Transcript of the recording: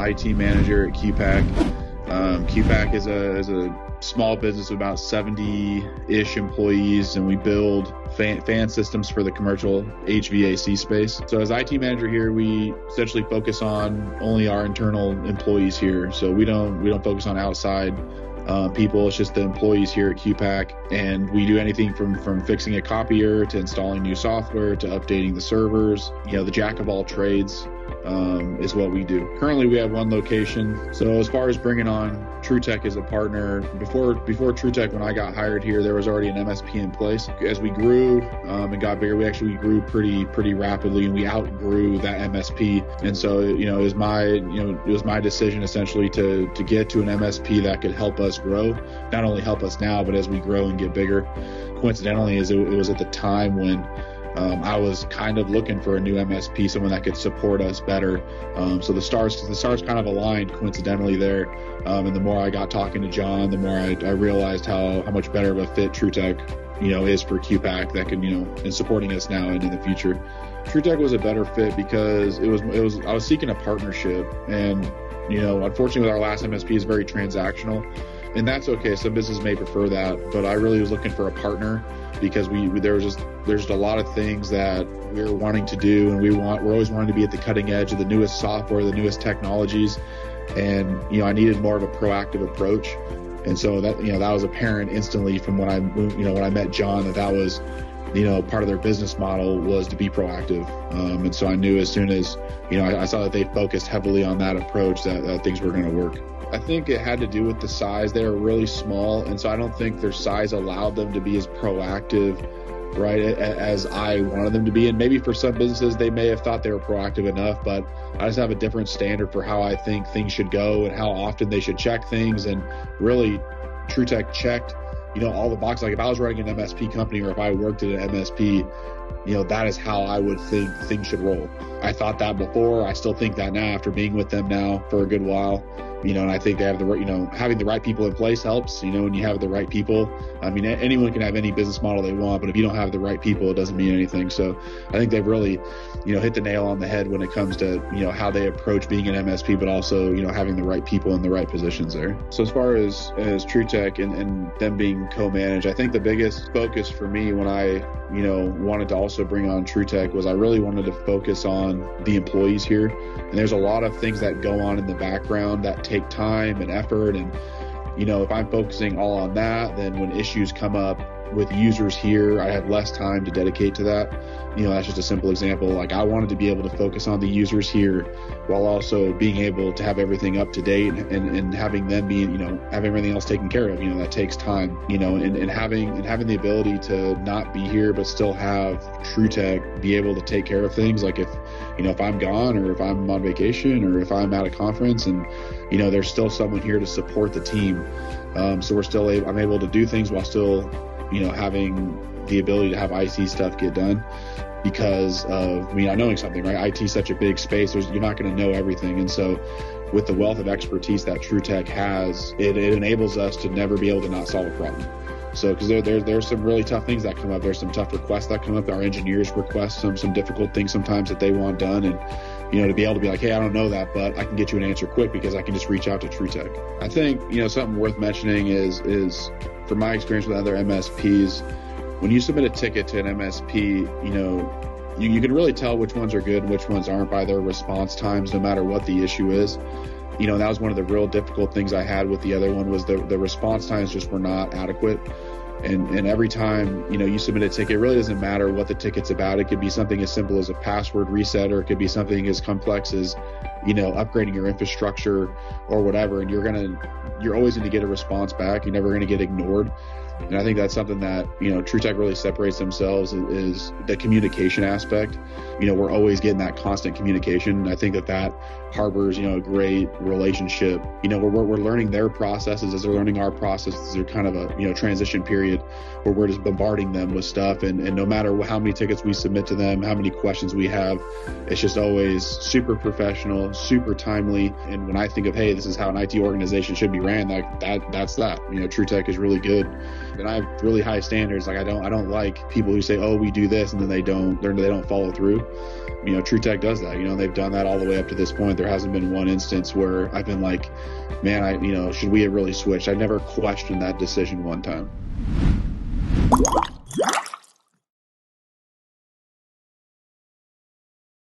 IT manager at Q-PAC. Q-PAC is a small business of about 70-ish employees, and we build fan systems for the commercial HVAC space. So as IT manager here, we essentially focus on only our internal employees here. So we don't focus on outside people. It's just the employees here at Q-PAC, and we do anything from fixing a copier to installing new software to updating the servers. The jack of all trades is what we do. Currently, we have one location. So as far as bringing on TruTech as a partner, before TruTech, when I got hired here, there was already an MSP in place. As we grew and got bigger, we actually grew pretty rapidly, and we outgrew that MSP. And so it was my decision essentially to get to an MSP that could help us grow, not only help us now, but as we grow and get bigger. Coincidentally, it was at the time when I was kind of looking for a new MSP, someone that could support us better. So the stars kind of aligned coincidentally there. And the more I got talking to John, the more I realized how much better of a fit TruTech, is for Q-PAC that can, in supporting us now and in the future. TruTech was a better fit because I was seeking a partnership, and, unfortunately with our last MSP is very transactional, and that's okay. Some businesses may prefer that, but I really was looking for a partner because there's just a lot of things that we're wanting to do, and we're always wanting to be at the cutting edge of the newest software, the newest technologies. And, I needed more of a proactive approach. And so that was apparent instantly from when I met John, that was, part of their business model was to be proactive. And so I knew as soon as, I saw that they focused heavily on that approach that things were going to work. I think it had to do with the size. They were really small, and so I don't think their size allowed them to be as proactive, right, as I wanted them to be. And maybe for some businesses, they may have thought they were proactive enough, but I just have a different standard for how I think things should go and how often they should check things. And really, TruTech checked, all the boxes. Like if I was running an MSP company, or if I worked at an MSP, that is how I would think things should roll. I thought that before. I still think that now after being with them now for a good while. And I think they have having the right people in place helps, when you have the right people. I mean, anyone can have any business model they want, but if you don't have the right people, it doesn't mean anything. So I think they've really, hit the nail on the head when it comes to, how they approach being an MSP, but also, having the right people in the right positions there. So as far as TruTech and them being co-managed, I think the biggest focus for me when I, wanted to also bring on TruTech was I really wanted to focus on the employees here. And there's a lot of things that go on in the background that take time and effort. And, if I'm focusing all on that, then when issues come up with users here, I have less time to dedicate to that. That's just a simple example. Like I wanted to be able to focus on the users here while also being able to have everything up to date and having them be, have everything else taken care of. That takes time, and having the ability to not be here, but still have TruTech be able to take care of things. Like if I'm gone, or if I'm on vacation, or if I'm at a conference, and, there's still someone here to support the team. So I'm able to do things while still, having the ability to have IT stuff get done because of not knowing something, right? IT is such a big space. You're not going to know everything. And so with the wealth of expertise that TruTech has, it enables us to never be able to not solve a problem. So because there's some really tough things that come up. There's some tough requests that come up. Our engineers request some difficult things sometimes that they want done. And, to be able to be like, hey, I don't know that, but I can get you an answer quick because I can just reach out to TruTech. I think, something worth mentioning is from my experience with other MSPs, when you submit a ticket to an MSP, you can really tell which ones are good and which ones aren't by their response times, no matter what the issue is. That was one of the real difficult things I had with the other one was the response times just were not adequate. And every time, you submit a ticket, it really doesn't matter what the ticket's about. It could be something as simple as a password reset, or it could be something as complex as, upgrading your infrastructure or whatever. And you're always going to get a response back. You're never going to get ignored. And I think that's something that, TruTech really separates themselves is the communication aspect. We're always getting that constant communication. I think that harbors, a great relationship. We're learning their processes as they're learning our processes. They're kind of a, transition period where we're just bombarding them with stuff. And no matter how many tickets we submit to them, how many questions we have, it's just always super professional, super timely. And when I think of, hey, this is how an IT organization should be ran, that's that. TruTech is really good and I have really high standards. Like I don't like people who say, oh, we do this, and then they don't follow through. You know, TruTech does that. You know, they've done that all the way up to this point. There hasn't been one instance where I've been like, man, should we have really switched? I've never questioned that decision one time.